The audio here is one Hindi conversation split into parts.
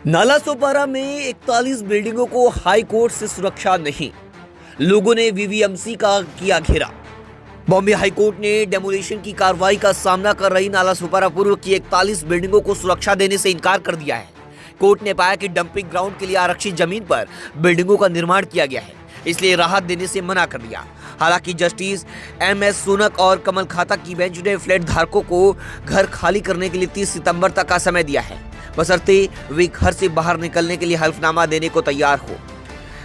नालासोपारा में 41 बिल्डिंगों को हाई कोर्ट से सुरक्षा नहीं, लोगों ने वीवीएमसी का किया घेरा। बॉम्बे हाई कोर्ट ने डेमोलिशन की कार्रवाई का सामना कर रही नालासोपारा पूर्व की 41 बिल्डिंगों को सुरक्षा देने से इनकार कर दिया है। कोर्ट ने पाया कि डंपिंग ग्राउंड के लिए आरक्षित जमीन पर बिल्डिंगों का निर्माण किया गया है, इसलिए राहत देने से मना कर दिया। हालांकि जस्टिस एमएस सोनक और कमल खाता की बेंच ने फ्लैट धारकों को घर खाली करने के लिए 30 सितंबर तक का समय दिया है, बशर्ते वे घर से बाहर निकलने के लिए हल्फनामा देने को तैयार हो।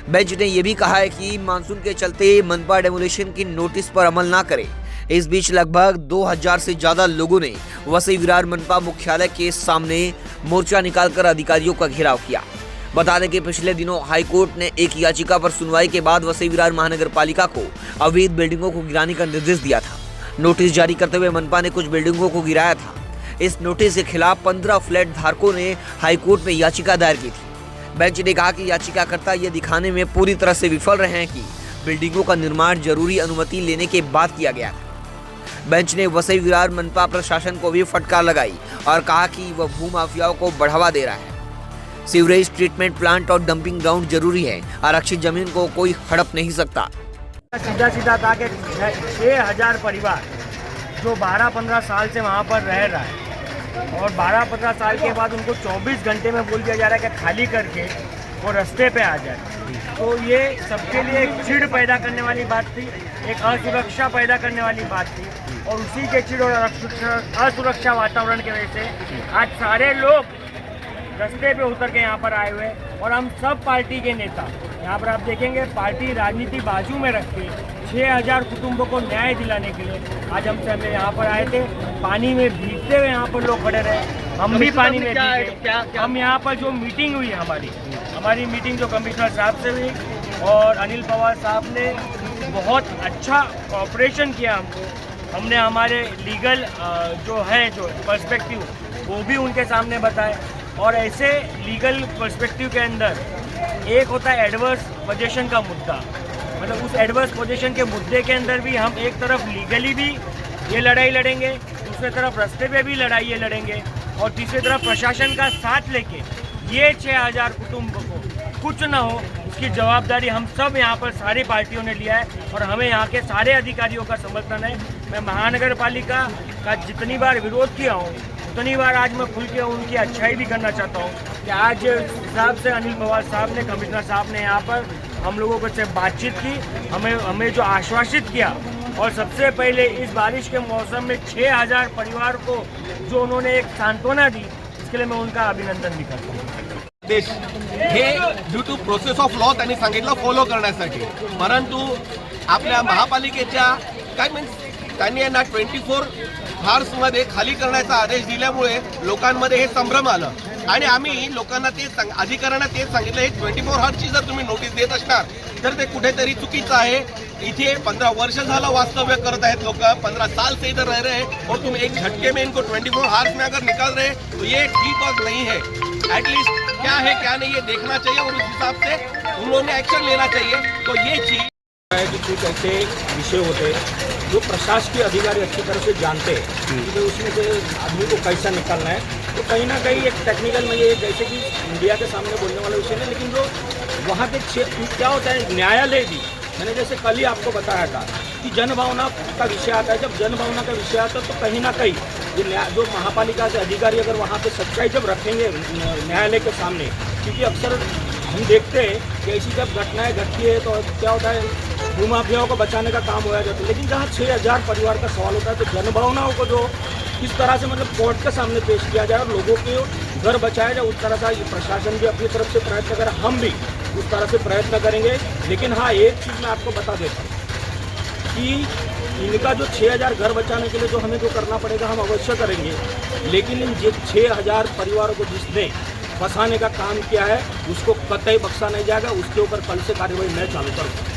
बेंच ने यह भी कहा है कि मानसून के चलते मनपा डेमोलिशन की नोटिस पर अमल ना करे। इस बीच लगभग 2000 से ज्यादा लोगों ने वसई विरार मनपा मुख्यालय के सामने मोर्चा निकालकर अधिकारियों का घेराव किया। बता दें कि पिछले दिनों हाईकोर्ट ने एक याचिका पर सुनवाई के बाद वसई विरार महानगर पालिका को अवैध बिल्डिंगों को गिराने का निर्देश दिया था। नोटिस जारी करते हुए मनपा ने कुछ बिल्डिंगों को गिराया था। इस नोटिस के खिलाफ 15 फ्लैट धारकों ने हाईकोर्ट में याचिका दायर की थी। बेंच ने कहा कि याचिकाकर्ता यह दिखाने में पूरी तरह से विफल रहे हैं कि बिल्डिंगों का निर्माण जरूरी अनुमति लेने के बाद किया गया था। बेंच ने वसई विरार मनपा प्रशासन को भी फटकार लगाई और कहा कि वह भूमाफियाओं को बढ़ावा दे रहा है। सीवरेज ट्रीटमेंट प्लांट और डंपिंग ग्राउंड जरूरी है, आरक्षित जमीन को कोई हड़प नहीं सकता। सीधा था कि 6000 परिवार जो 12-15 साल से वहाँ पर रह रहा है और 12-15 साल के बाद उनको 24 घंटे में बोल दिया जा रहा है कि खाली करके वो रास्ते पे आ जाए, तो ये सबके लिए एक चिढ़ पैदा करने वाली बात थी, एक असुरक्षा पैदा करने वाली बात थी। और उसी के चिढ़ और असुरक्षा वातावरण की वजह से आज सारे लोग रास्ते पे उतर के यहाँ पर आए हुए और हम सब पार्टी के नेता यहाँ पर आप देखेंगे पार्टी राजनीति बाजू में रख के 6000 कुटुंबों को न्याय दिलाने के लिए आज हम सब यहाँ पर आए थे। पानी में भीगते हुए यहाँ पर लोग खड़े रहे, हम भी पानी में भीगे। हम यहाँ पर जो मीटिंग हुई हमारी मीटिंग जो कमिश्नर साहब से हुई और अनिल पवार साहब ने बहुत अच्छा कोऑपरेशन किया हमको। हमने हमारे लीगल जो पर्सपेक्टिव वो भी उनके सामने बताए। और ऐसे लीगल पर्सपेक्टिव के अंदर एक होता है एडवर्स पोजीशन का मुद्दा, मतलब उस एडवर्स पोजीशन के मुद्दे के अंदर भी हम एक तरफ लीगली भी ये लड़ाई लड़ेंगे, दूसरी तरफ रास्ते पे भी लड़ाई ये लड़ेंगे और तीसरी तरफ प्रशासन का साथ लेके ये 6000 कुटुंब को कुछ ना हो इसकी जवाबदारी हम सब यहाँ पर सारी पार्टियों ने लिया है और हमें यहाँ के सारे अधिकारियों का समर्थन है। मैं महानगर पालिका का जितनी बार विरोध किया हूँ उतनी बार आज मैं खुल के उनकी अच्छाई भी करना चाहता हूँ कि आज हिसाब से अनिल पवार साहब ने, कमिश्नर साहब ने यहाँ पर हम लोगों को से बातचीत की, हमें जो आश्वासित किया और सबसे पहले इस बारिश के मौसम में 6000 परिवार को जो उन्होंने एक सांत्वना दी, इसके लिए मैं उनका अभिनंदन भी करता हूँ। He due to process of law त्यांनी सांगितलं फॉलो करण्यासाठी, परंतु आपल्या महापालिकेच्या काय मीन्स त्यांनी यांना 24 हार्समध्ये खाली करण्याचा आदेश दिल्यामुळे लोकांमध्ये हे संभ्रम आलं आणि आम्ही लोकांना तेच अधिकाऱ्यांना तेच सांगितलं, हे 24 हार्सची जर तुम्ही नोटीस देत असणार तर ते कुठेतरी चुकीचं आहे। इथे 15 वर्ष झालं वास्तव्य करत आहेत लोग, 15 साल से इधर रह रहे हैं और तुम एक झटके में इनको 24 हार्स में अगर निकाल रहे तो ये ठीक बात नहीं है। एटलीस्ट क्या है क्या नहीं ये देखना चाहिए और उस हिसाब से उन लोगों ने एक्शन लेना चाहिए। तो ये चीज है कि कुछ ऐसे विषय होते जो प्रशासकीय अधिकारी अच्छी तरह से जानते हैं कि उसमें से आदमी को कैसा निकालना है, तो कहीं ना कहीं एक टेक्निकल में ये जैसे कि मीडिया के सामने बोलने वाला विषय नहीं, लेकिन जो वहाँ पे क्या होता है न्यायालय भी, मैंने जैसे कल ही आपको बताया था कि जनभावना का विषय आता है। जब जनभावना का विषय आता है तो कहीं ना कहीं ये जो महापालिका के अधिकारी अगर वहाँ पे सच्चाई जब रखेंगे न्यायालय के सामने, क्योंकि अक्सर हम देखते हैं कि ऐसी जब घटनाएं घटती है तो क्या होता है भूमाफियाओं को बचाने का काम होया जाता है, लेकिन जहाँ 6000 परिवार का सवाल होता है तो जनभावनाओं को जो किस तरह से मतलब कोर्ट के सामने पेश किया जाए और लोगों के घर बचाया जाए, उस तरह का प्रशासन भी अपनी तरफ से प्रयत्न करे, हम भी उस तरह से प्रयत्न करेंगे। लेकिन हाँ, एक चीज़ मैं आपको बता देता हूँ कि इनका जो 6000 घर बचाने के लिए जो हमें जो करना पड़ेगा हम अवश्य करेंगे, लेकिन इन 6000 परिवारों को जिसने फंसाने का काम किया है उसको कतई बख्शा नहीं जाएगा। उसके ऊपर कल से कार्रवाई मैं चालू करूँगा।